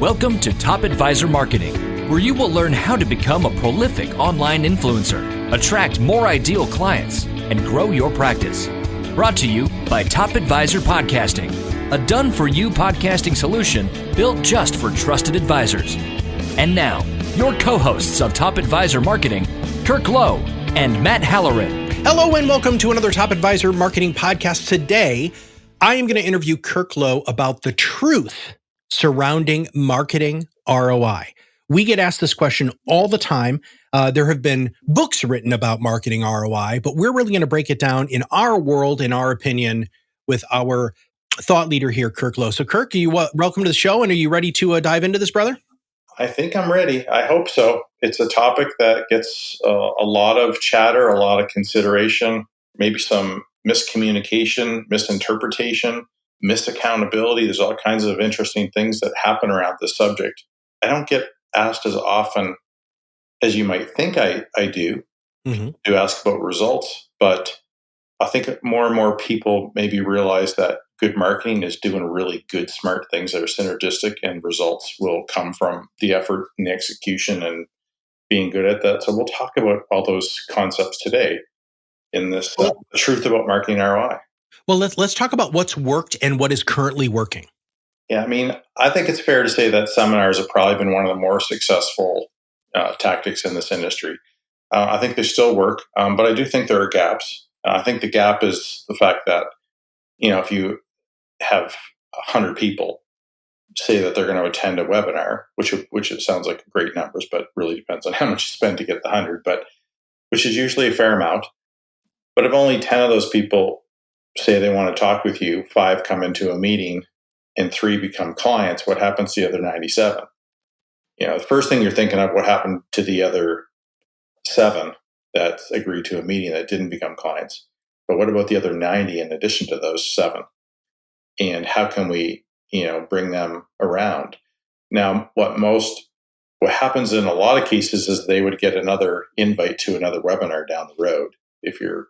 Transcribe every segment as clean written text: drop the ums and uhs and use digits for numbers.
Welcome to Top Advisor Marketing, where you will learn how to become a prolific online influencer, attract more ideal clients, and grow your practice. Brought to you by Top Advisor Podcasting, a done-for-you podcasting solution built just for trusted advisors. And now, your co-hosts of Top Advisor Marketing, Kirk Lowe and Matt Halloran. Hello and welcome to another Top Advisor Marketing podcast. Today, I am going to interview Kirk Lowe about the truth surrounding marketing ROI. We get asked this question all the time. There have been books written about marketing ROI, but we're really going to break it down in our world, in our opinion, with our thought leader here, Kirk Lowe. So Kirk, welcome to the show, and are you ready to dive into this, brother? I think I'm ready. I hope so. It's a topic that gets a lot of chatter, a lot of consideration, maybe some miscommunication, misinterpretation, misaccountability. There's all kinds of interesting things that happen around this subject. I don't get asked as often as you might think I do to ask about results, but I think more and more people maybe realize that good marketing is doing really good, smart things that are synergistic, and results will come from the effort and the execution and being good at that. So we'll talk about all those concepts today in this the truth about marketing ROI. Well, let's talk about what's worked and what is currently working. Yeah, I mean, I think it's fair to say that seminars have probably been one of the more successful tactics in this industry. I think they still work, but I do think there are gaps. I think the gap is the fact that, if you have 100 people say that they're going to attend a webinar, which it sounds like great numbers, but really depends on how much you spend to get the 100, but which is usually a fair amount. But if only 10 of those people say they want to talk with you, 5 come into a meeting, and 3 become clients, what happens to the other 97? The first thing you're thinking of, what happened to the other 7 that agreed to a meeting that didn't become clients? But what about the other 90 in addition to those 7? And how can we, bring them around? Now, what happens in a lot of cases is they would get another invite to another webinar down the road. If your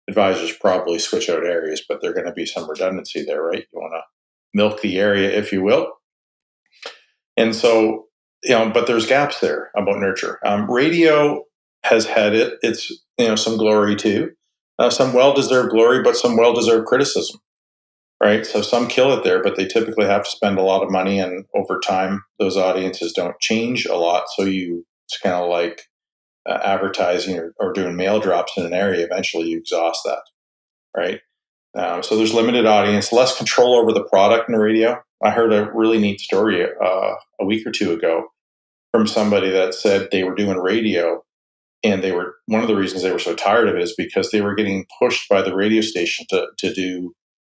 advisors probably switch out areas, but there's going to be some redundancy there, right? You want to milk the area, if you will. And so, but there's gaps there about nurture. Radio has had its some glory too, some well-deserved glory, but some well-deserved criticism, right? So some kill it there, but they typically have to spend a lot of money, and over time, those audiences don't change a lot. So it's kind of like advertising or doing mail drops in an area. Eventually, you exhaust that, right? So there's limited audience, less control over the product in radio. I heard a really neat story a week or two ago from somebody that said they were doing radio, and one of the reasons they were so tired of it is because they were getting pushed by the radio station to do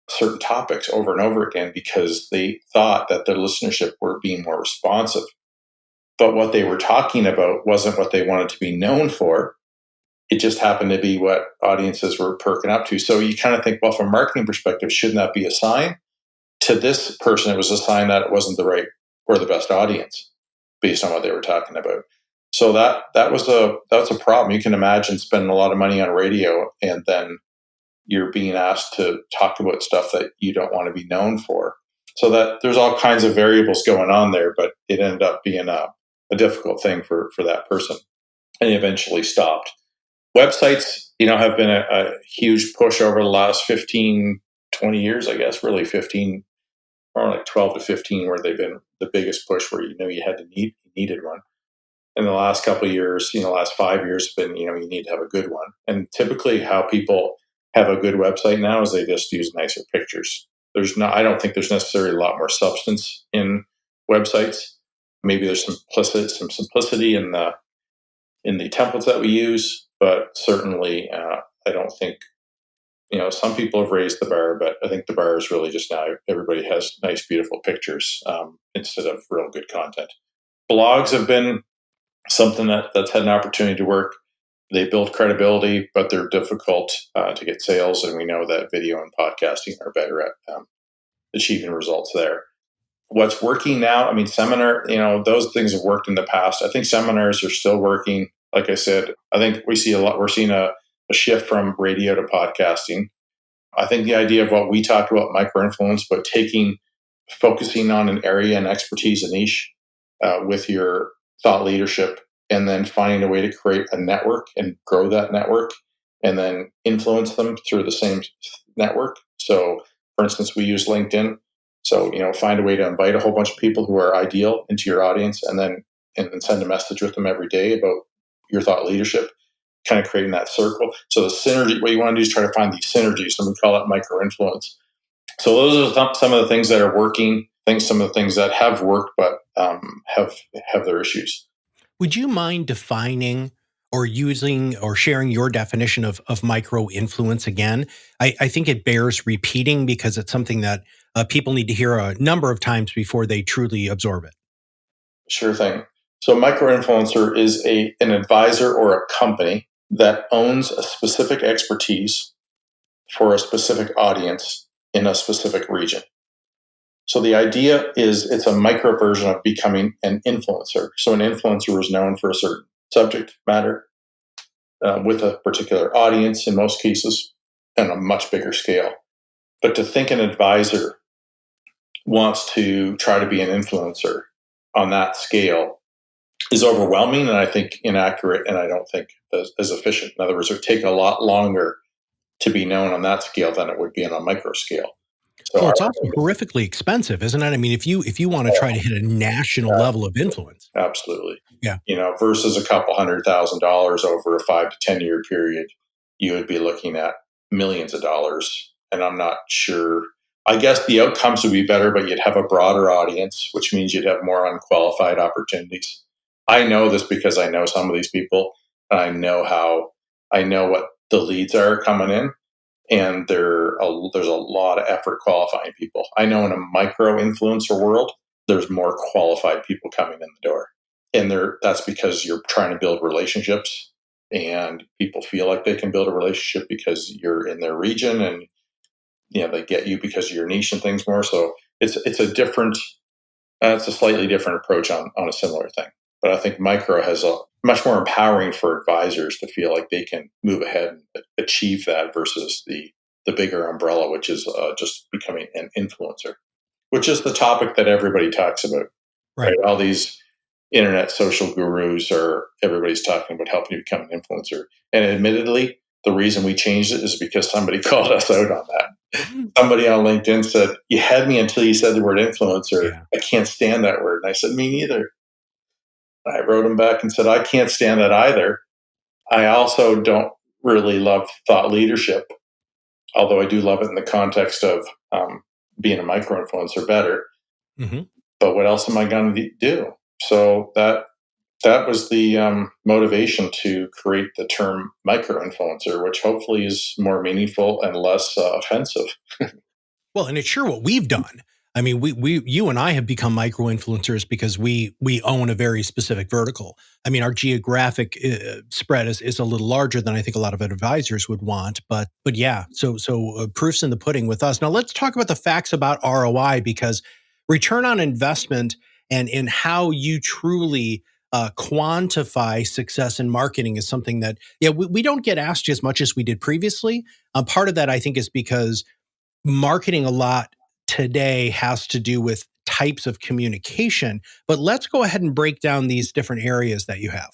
certain topics over and over again because they thought that their listenership were being more responsive. But what they were talking about wasn't what they wanted to be known for. It just happened to be what audiences were perking up to. So you kind of think, well, from a marketing perspective, shouldn't that be a sign? To this person, it was a sign that it wasn't the right or the best audience based on what they were talking about. So that's a problem. You can imagine spending a lot of money on radio, and then you're being asked to talk about stuff that you don't want to be known for. So that there's all kinds of variables going on there, but it ended up being a difficult thing for that person, and he eventually stopped. Websites, have been a huge push over the last 15, 20 years, I guess, really 15, or like 12 to 15, where they've been the biggest push where you needed one. In the last couple of years, last 5 years, been, you need to have a good one. And typically how people have a good website now is they just use nicer pictures. I don't think there's necessarily a lot more substance in websites. Maybe there's some simplicity in the templates that we use, but certainly I don't think, some people have raised the bar, but I think the bar is really just now everybody has nice, beautiful pictures instead of real good content. Blogs have been something that's had an opportunity to work. They build credibility, but they're difficult to get sales, and we know that video and podcasting are better at achieving results there. What's working now? I mean, seminar, those things have worked in the past. I think seminars are still working. Like I said, I think we're seeing a shift from radio to podcasting. I think the idea of what we talked about, micro-influence, but taking focusing on an area and expertise, a niche with your thought leadership, and then finding a way to create a network and grow that network and then influence them through the same network. So, for instance, we use LinkedIn. So, find a way to invite a whole bunch of people who are ideal into your audience and then send a message with them every day about your thought leadership, kind of creating that circle. So the synergy, what you want to do is try to find these synergies, and we call it micro influence. So those are some of the things that are working, some of the things that have worked, but have their issues. Would you mind defining or using or sharing your definition of micro influence again? I think it bears repeating because it's something that people need to hear a number of times before they truly absorb it. Sure thing. So micro influencer is an advisor or a company that owns a specific expertise for a specific audience in a specific region. So the idea is it's a micro version of becoming an influencer. So an influencer is known for a certain subject matter with a particular audience in most cases and a much bigger scale. But to think an advisor wants to try to be an influencer on that scale is overwhelming and I think inaccurate, and I don't think as efficient. In other words, it would take a lot longer to be known on that scale than it would be on a micro scale. So Well, it's also horrifically expensive, isn't it? I mean, if you want to try to hit a national level of influence. Absolutely. Yeah. Versus a couple $100,000 over a 5 to 10 year period, you would be looking at millions of dollars. And I'm not sure. I guess the outcomes would be better, but you'd have a broader audience, which means you'd have more unqualified opportunities. I know this because I know some of these people, and I know what the leads are coming in, and there's a lot of effort qualifying people. I know in a micro influencer world, there's more qualified people coming in the door, and that's because you're trying to build relationships, and people feel like they can build a relationship because you're in their region, and they get you because of your niche and things more. So it's a slightly different approach on a similar thing. But I think micro has a much more empowering for advisors to feel like they can move ahead and achieve that versus the bigger umbrella, which is just becoming an influencer, which is the topic that everybody talks about. Right? All these internet social gurus everybody's talking about helping you become an influencer. And admittedly, the reason we changed it is because somebody called us out on that. Somebody on LinkedIn said, "You had me until you said the word influencer. Yeah. I can't stand that word." And I said, "Me neither." I wrote him back and said, "I can't stand that either. I also don't really love thought leadership, although I do love it in the context of being a micro-influencer better. Mm-hmm. But what else am I going to do?" So that was the motivation to create the term micro-influencer, which hopefully is more meaningful and less offensive. Well, and it's sure what we've done. I mean, you and I have become micro influencers because we own a very specific vertical. I mean, our geographic spread is a little larger than I think a lot of advisors would want. But yeah, so proof's in the pudding with us. Now let's talk about the facts about ROI, because return on investment and how you truly quantify success in marketing is something that we don't get asked as much as we did previously. Part of that I think is because marketing a lot today has to do with types of communication, but let's go ahead and break down these different areas that you have.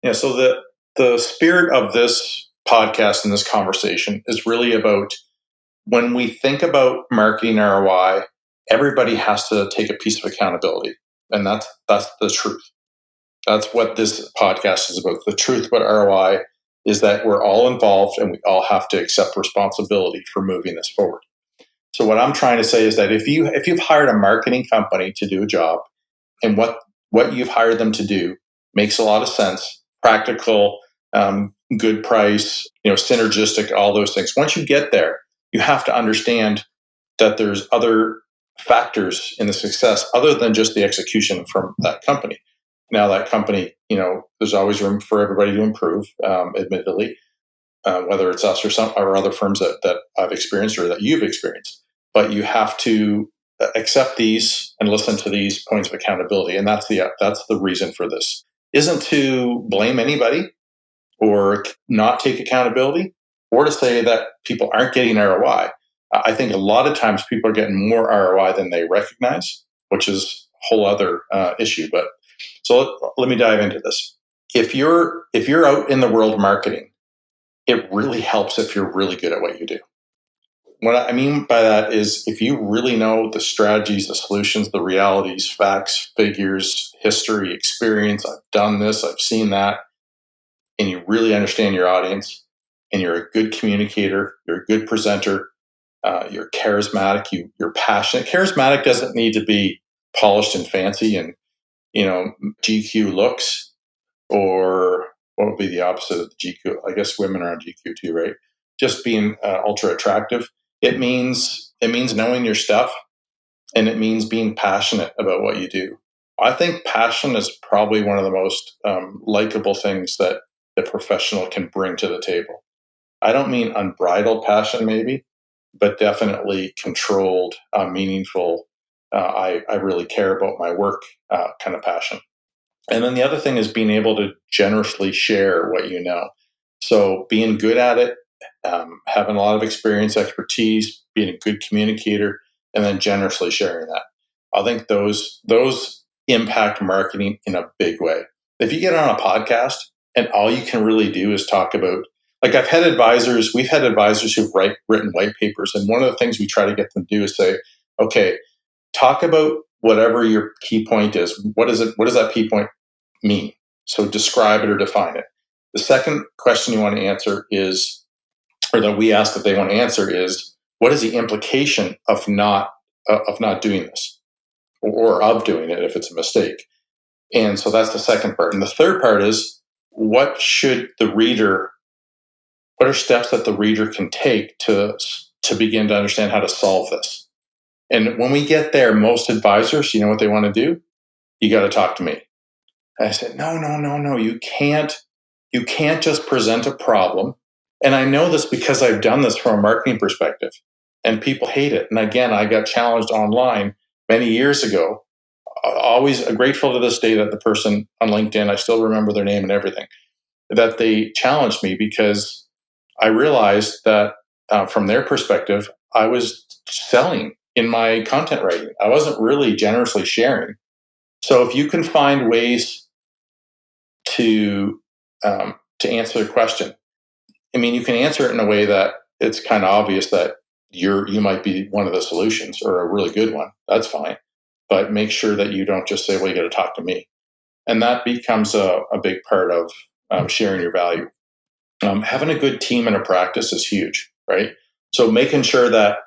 Yeah, so the spirit of this podcast and this conversation is really about when we think about marketing ROI, everybody has to take a piece of accountability, and that's the truth. That's what this podcast is about. The truth about ROI is that we're all involved and we all have to accept responsibility for moving this forward. So what I'm trying to say is that if you've hired a marketing company to do a job, and what you've hired them to do makes a lot of sense, practical, good price, synergistic, all those things. Once you get there, you have to understand that there's other factors in the success other than just the execution from that company. Now that company, there's always room for everybody to improve, admittedly, whether it's us or other firms that I've experienced or that you've experienced. But you have to accept these and listen to these points of accountability. And that's the reason for this. Isn't to blame anybody or not take accountability or to say that people aren't getting ROI. I think a lot of times people are getting more ROI than they recognize, which is a whole other issue. But so let me dive into this. If you're out in the world marketing, it really helps if you're really good at what you do. What I mean by that is if you really know the strategies, the solutions, the realities, facts, figures, history, experience, I've done this, I've seen that, and you really understand your audience, and you're a good communicator, you're a good presenter, you're charismatic, you're passionate. Charismatic doesn't need to be polished and fancy and, GQ looks, or what would be the opposite of the GQ? I guess women are on GQ too, right? Just being ultra attractive. It means knowing your stuff, and it means being passionate about what you do. I think passion is probably one of the most likable things that the professional can bring to the table. I don't mean unbridled passion, maybe, but definitely controlled, meaningful. I really care about my work kind of passion. And then the other thing is being able to generously share what you know. So being good at it, having a lot of experience, expertise, being a good communicator, and then generously sharing that. I think those impact marketing in a big way. If you get on a podcast and all you can really do is talk about, like we've had advisors who've written white papers, and one of the things we try to get them to do is say, okay, talk about whatever your key point is. What is it? What does that key point mean? So describe it or define it. The second question you want to answer is, or that we ask that they want to answer is, what is the implication of not doing this, or of doing it if it's a mistake? And so that's the second part. And the third part is, what are steps that the reader can take to begin to understand how to solve this? And when we get there, most advisors, you know what they want to do? You got to talk to me. And I said, no, you can't just present a problem. And I know this because I've done this from a marketing perspective, and people hate it. And again, I got challenged online many years ago. Always grateful to this day that the person on LinkedIn, I still remember their name and everything, that they challenged me because I realized that from their perspective, I was selling in my content writing. I wasn't really generously sharing. So if you can find ways to answer the question, I mean, you can answer it in a way that it's kind of obvious that you might be one of the solutions or a really good one. That's fine. But make sure that you don't just say, well, you got to talk to me. And that becomes a big part of sharing your value. Having a good team and a practice is huge, right? So making sure that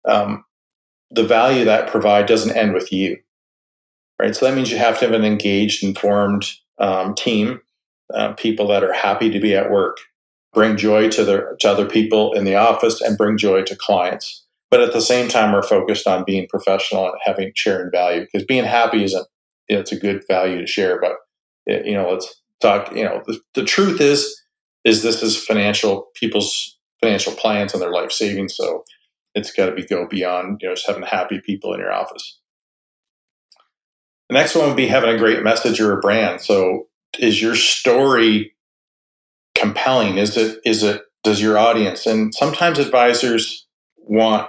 the value that provide doesn't end with you, right? So that means you have to have an engaged, informed team, people that are happy to be at work, bring joy to other people in the office, and bring joy to clients. But at the same time, we're focused on being professional and sharing value, because being happy isn't, it's a good value to share. But let's talk. The truth is this is people's financial plans and their life savings. So it's got to go beyond just having happy people in your office. The next one would be having a great message or a brand. So is your story compelling? Does your audience, and sometimes advisors want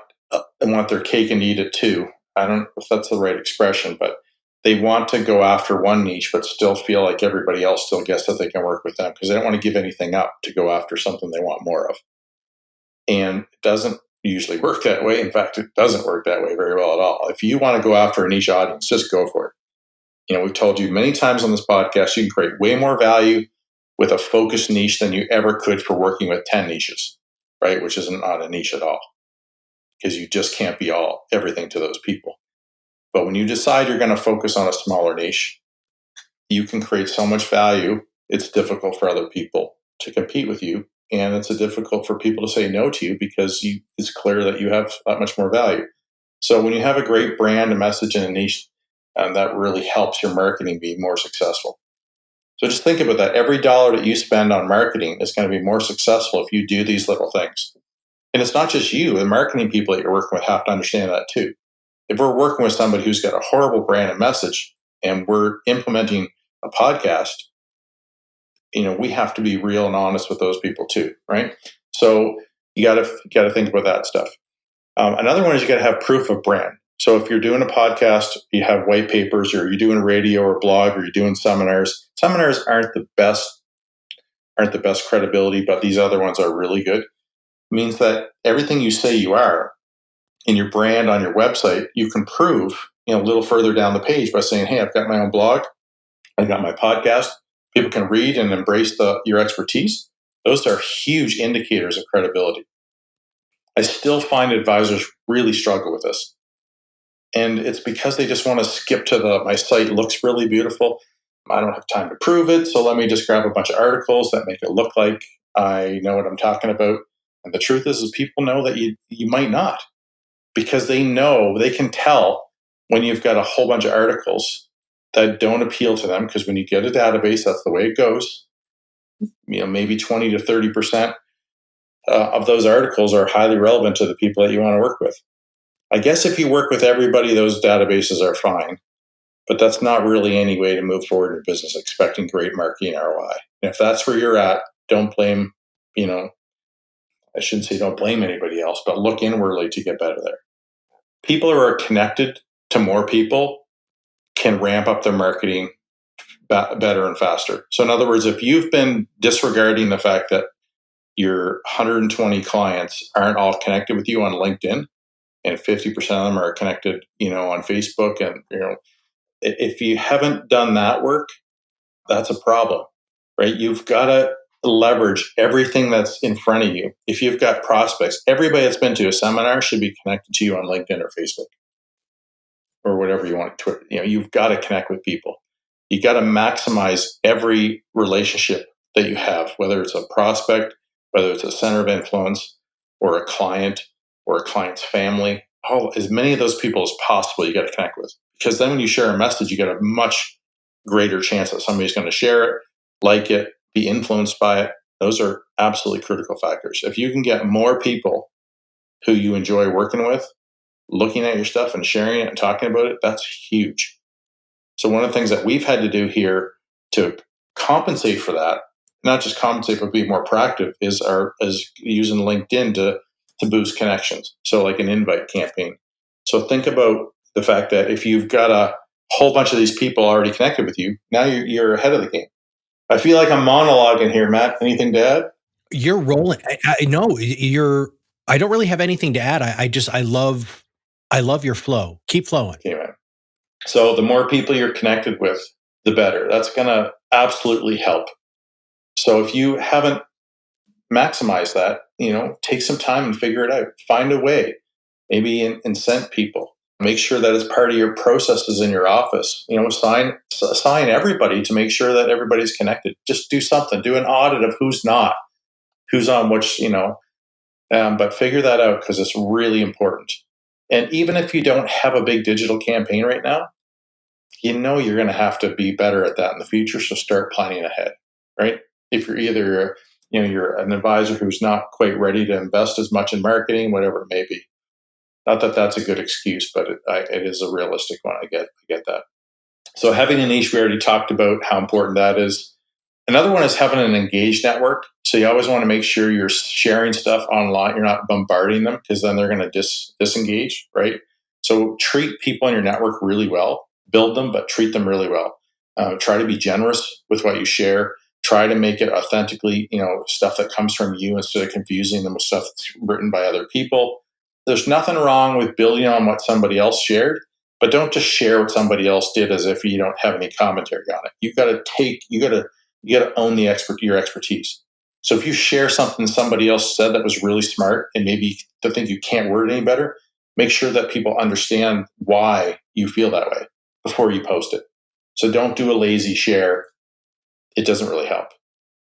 their cake and eat it too. I don't know if that's the right expression, but they want to go after one niche, but still feel like everybody else still gets that they can work with them, because they don't want to give anything up to go after something they want more of. And it doesn't usually work that way. In fact, it doesn't work that way very well at all. If you want to go after a niche audience, just go for it. We've told you many times on this podcast, you can create way more value with a focused niche than you ever could for working with 10 niches, right? Which isn't not a niche at all, because you just can't be everything to those people. But when you decide you're going to focus on a smaller niche, you can create so much value. It's difficult for other people to compete with you, and it's difficult for people to say no to you, because it's clear that you have that much more value. So when you have a great brand, a message, and a niche, that really helps your marketing be more successful. So just think about that. Every dollar that you spend on marketing is going to be more successful if you do these little things. And it's not just you. The marketing people that you're working with have to understand that too. If we're working with somebody who's got a horrible brand and message, and we're implementing a podcast, we have to be real and honest with those people too, right? So you got to think about that stuff. Another one is you got to have proof of brand. So if you're doing a podcast, you have white papers, or you're doing radio or blog, or you're doing seminars. Seminars aren't the best credibility, but these other ones are really good. It means that everything you say you are in your brand on your website, you can prove, a little further down the page by saying, hey, I've got my own blog, I've got my podcast. People can read and embrace your expertise. Those are huge indicators of credibility. I still find advisors really struggle with this. And it's because they just want to skip to my site looks really beautiful. I don't have time to prove it, so let me just grab a bunch of articles that make it look like I know what I'm talking about. And the truth is people know that you might not, because they can tell when you've got a whole bunch of articles that don't appeal to them, because when you get a database, that's the way it goes. Maybe 20 to 30% of those articles are highly relevant to the people that you want to work with. I guess if you work with everybody, those databases are fine. But that's not really any way to move forward in business, expecting great marketing ROI. And if that's where you're at, don't blame, I shouldn't say don't blame anybody else, but look inwardly to get better there. People who are connected to more people can ramp up their marketing better and faster. So in other words, if you've been disregarding the fact that your 120 clients aren't all connected with you on LinkedIn, and 50% of them are connected, on Facebook, and, if you haven't done that work, that's a problem, right? You've got to leverage everything that's in front of you. If you've got prospects, everybody that's been to a seminar should be connected to you on LinkedIn or Facebook or whatever you want. Twitter. You've got to connect with people. You got to maximize every relationship that you have, whether it's a prospect, whether it's a center of influence, or a client, or a client's family. As many of those people as possible, you got to connect with. Because then when you share a message, you got a much greater chance that somebody's going to share it, like it, be influenced by it. Those are absolutely critical factors. If you can get more people who you enjoy working with, looking at your stuff and sharing it and talking about it, that's huge. So one of the things that we've had to do here to compensate for that, not just compensate, but be more proactive, is using LinkedIn to boost connections. So like an invite campaign. So think about the fact that if you've got a whole bunch of these people already connected with you, now you're ahead of the game. I feel like I'm monologuing here, Matt. Anything to add? You're rolling. No, I don't really have anything to add. I love your flow. Keep flowing. Okay, man. So the more people you're connected with, the better. That's going to absolutely help. So if you haven't maximized that, take some time and figure it out. Find a way. Maybe incent people. Make sure that it's part of your processes in your office. Assign everybody to make sure that everybody's connected. Just do something. Do an audit of who's not, who's on which, but figure that out, because it's really important. And even if you don't have a big digital campaign right now, you're going to have to be better at that in the future. So start planning ahead, right? If you're either, you're an advisor who's not quite ready to invest as much in marketing, whatever it may be. Not that that's a good excuse, but it is a realistic one. I get that. So having a niche, we already talked about how important that is. Another one is having an engaged network. So you always want to make sure you're sharing stuff online. You're not bombarding them, because then they're going to disengage, right? So treat people in your network really well. Build them, but treat them really well. Try to be generous with what you share. Try to make it authentically, stuff that comes from you, instead of confusing them with stuff that's written by other people. There's nothing wrong with building on what somebody else shared, but don't just share what somebody else did as if you don't have any commentary on it. You got to own your expertise. So if you share something somebody else said that was really smart, and maybe they think you can't word it any better, make sure that people understand why you feel that way before you post it. So don't do a lazy share. It doesn't really help.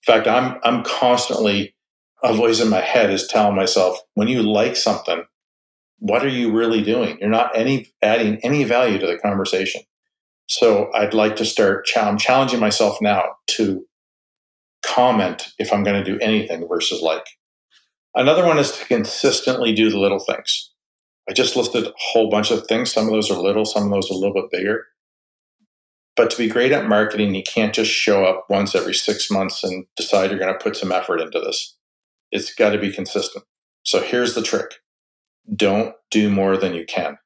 In fact, I'm constantly, a voice in my head is telling myself, when you like something, what are you really doing? You're not adding any value to the conversation. So I'd like to start challenging myself now to comment if I'm going to do anything versus like. Another one is to consistently do the little things. I just listed a whole bunch of things. Some of those are little, some of those are a little bit bigger. But to be great at marketing, you can't just show up once every 6 months and decide you're going to put some effort into this. It's got to be consistent. So here's the trick. don't do more than you can.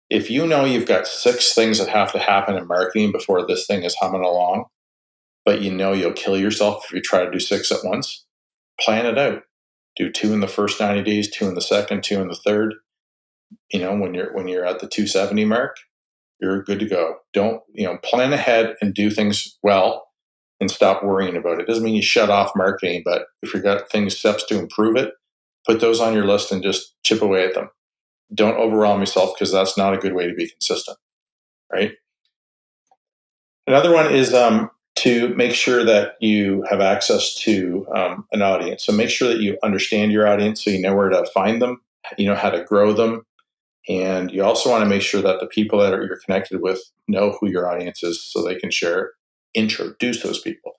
If you know you've got 6 things that have to happen in marketing before this thing is humming along, but you know you'll kill yourself if you try to do 6 at once, plan it out. Do 2 in the first 90 days, 2 in the second, 2 in the third. When you're at the 270 mark, you're good to go. Don't, plan ahead and do things well and stop worrying about it. Doesn't mean you shut off marketing, but if you've got steps to improve it, put those on your list and just chip away at them. Don't overwhelm yourself, because that's not a good way to be consistent, right? Another one is to make sure that you have access to an audience. So make sure that you understand your audience, so you know where to find them, you know how to grow them. And you also want to make sure that the people that you're connected with know who your audience is, so they can introduce those people.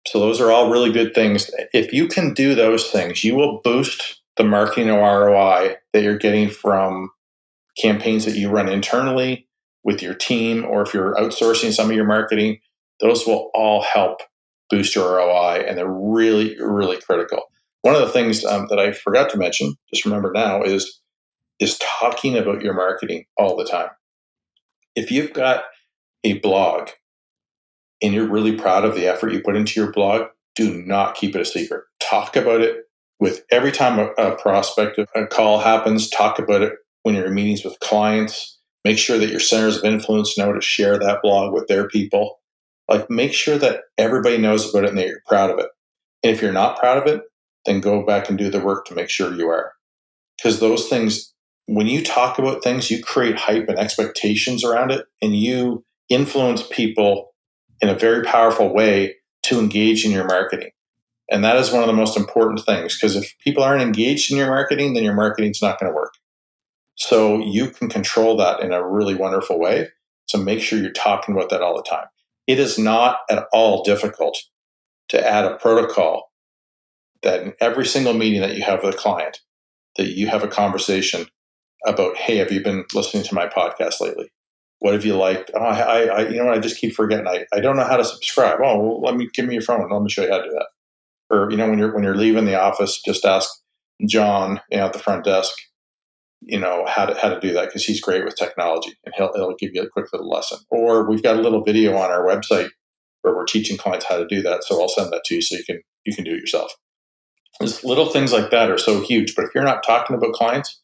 So those are all really good things. If you can do those things, you will boost the marketing ROI that you're getting from campaigns that you run internally with your team, or if you're outsourcing some of your marketing. Those will all help boost your ROI, and they're really, really critical. One of the things that I forgot to mention, just remember now, is talking about your marketing all the time. If you've got a blog and you're really proud of the effort you put into your blog, do not keep it a secret. Talk about it with every time a prospect, a call happens. Talk about it when you're in meetings with clients. Make sure that your centers of influence know to share that blog with their people. Make sure that everybody knows about it and that you're proud of it. And if you're not proud of it, then go back and do the work to make sure you are. Because those things, when you talk about things, you create hype and expectations around it, and you influence people in a very powerful way to engage in your marketing. And that is one of the most important things, because if people aren't engaged in your marketing, then your marketing's not going to work. So you can control that in a really wonderful way. So make sure you're talking about that all the time. It is not at all difficult to add a protocol that in every single meeting that you have with a client, that you have a conversation about, hey, have you been listening to my podcast lately? What have you liked? Oh, I just keep forgetting. I don't know how to subscribe. Oh, well, give me your phone. Let me show you how to do that. Or, when you're leaving the office, just ask John at the front desk, how to do that, because he's great with technology, and he'll give you a quick little lesson. Or we've got a little video on our website where we're teaching clients how to do that. So I'll send that to you so you can do it yourself. Just little things like that are so huge. But if you're not talking about clients,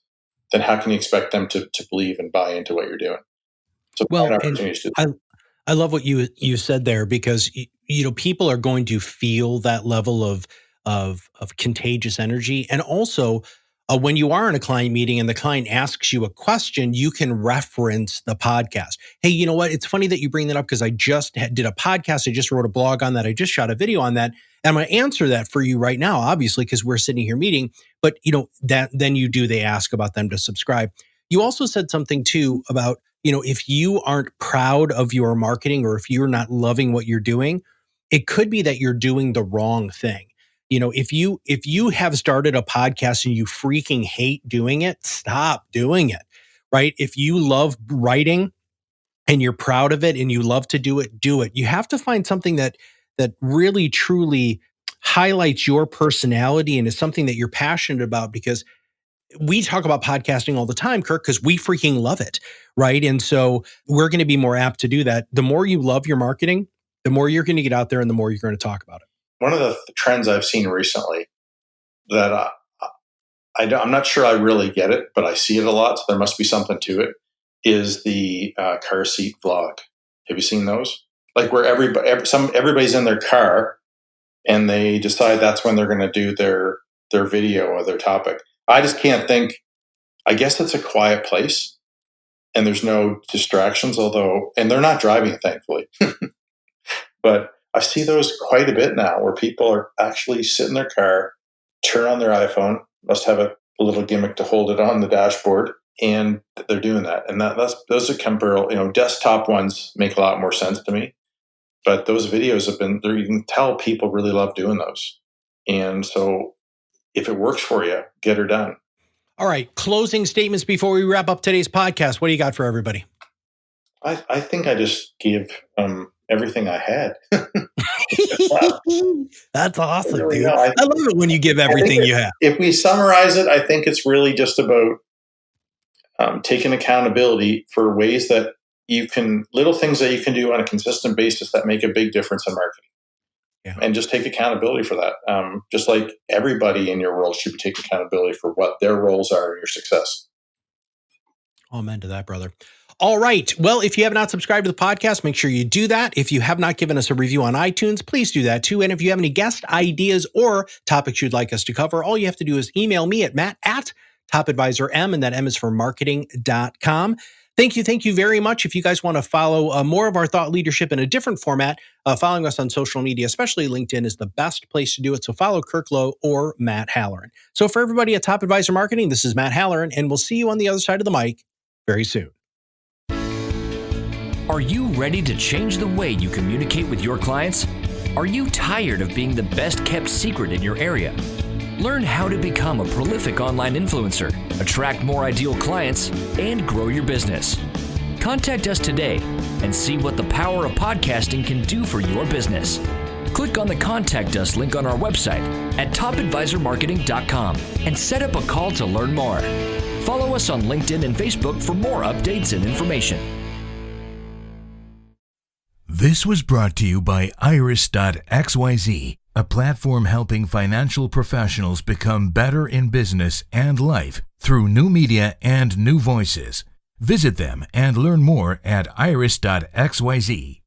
then how can you expect them to believe and buy into what you're doing? So I love what you said there, because people are going to feel that level of contagious energy. And also, when you are in a client meeting and the client asks you a question, you can reference the podcast. Hey, you know what? It's funny that you bring that up, because I just did a podcast. I just wrote a blog on that. I just shot a video on that. And I'm going to answer that for you right now, obviously, because we're sitting here meeting. But they ask about them to subscribe. You also said something too about, if you aren't proud of your marketing, or if you're not loving what you're doing, it could be that you're doing the wrong thing. If you have started a podcast and you freaking hate doing it, stop doing it, right? If you love writing and you're proud of it and you love to do it, do it. You have to find something that really truly highlights your personality and is something that you're passionate about, because we talk about podcasting all the time, Kirk, because we freaking love it, right? And so we're going to be more apt to do that. The more you love your marketing, the more you're going to get out there and the more you're going to talk about it. One of the trends I've seen recently that I'm not sure I really get it, but I see it a lot, so there must be something to it, is the car seat vlog. Have you seen those? Where everybody's in their car and they decide that's when they're going to do their video or their topic. I just can't think. I guess it's a quiet place and there's no distractions, and they're not driving, thankfully. But I see those quite a bit now, where people are actually sit in their car, turn on their iPhone, must have a little gimmick to hold it on the dashboard, and they're doing that. And those are temporal, desktop ones make a lot more sense to me. But those videos you can tell people really love doing those. And so if it works for you, get her done. All right. Closing statements before we wrap up today's podcast. What do you got for everybody? I think I just gave everything I had. That's awesome, dude. I love it when you give everything you have. If we summarize it, I think it's really just about taking accountability for ways that little things that you can do on a consistent basis that make a big difference in marketing. Yeah. And just take accountability for that. Just like everybody in your world should take accountability for what their roles are in your success. Amen to that, brother. All right. Well, if you have not subscribed to the podcast, make sure you do that. If you have not given us a review on iTunes, please do that too. And if you have any guest ideas or topics you'd like us to cover, all you have to do is email me at matt@topadvisorm, and that M is for marketing.com. Thank you very much. If you guys want to follow more of our thought leadership in a different format, following us on social media, especially LinkedIn, is the best place to do it. So follow Kirk Lowe or Matt Halloran. So for everybody at Top Advisor Marketing, this is Matt Halloran, and we'll see you on the other side of the mic very soon. Are you ready to change the way you communicate with your clients? Are you tired of being the best kept secret in your area? Learn how to become a prolific online influencer, attract more ideal clients, and grow your business. Contact us today and see what the power of podcasting can do for your business. Click on the Contact Us link on our website at topadvisormarketing.com and set up a call to learn more. Follow us on LinkedIn and Facebook for more updates and information. This was brought to you by Iris.xyz, a platform helping financial professionals become better in business and life through new media and new voices. Visit them and learn more at iris.xyz.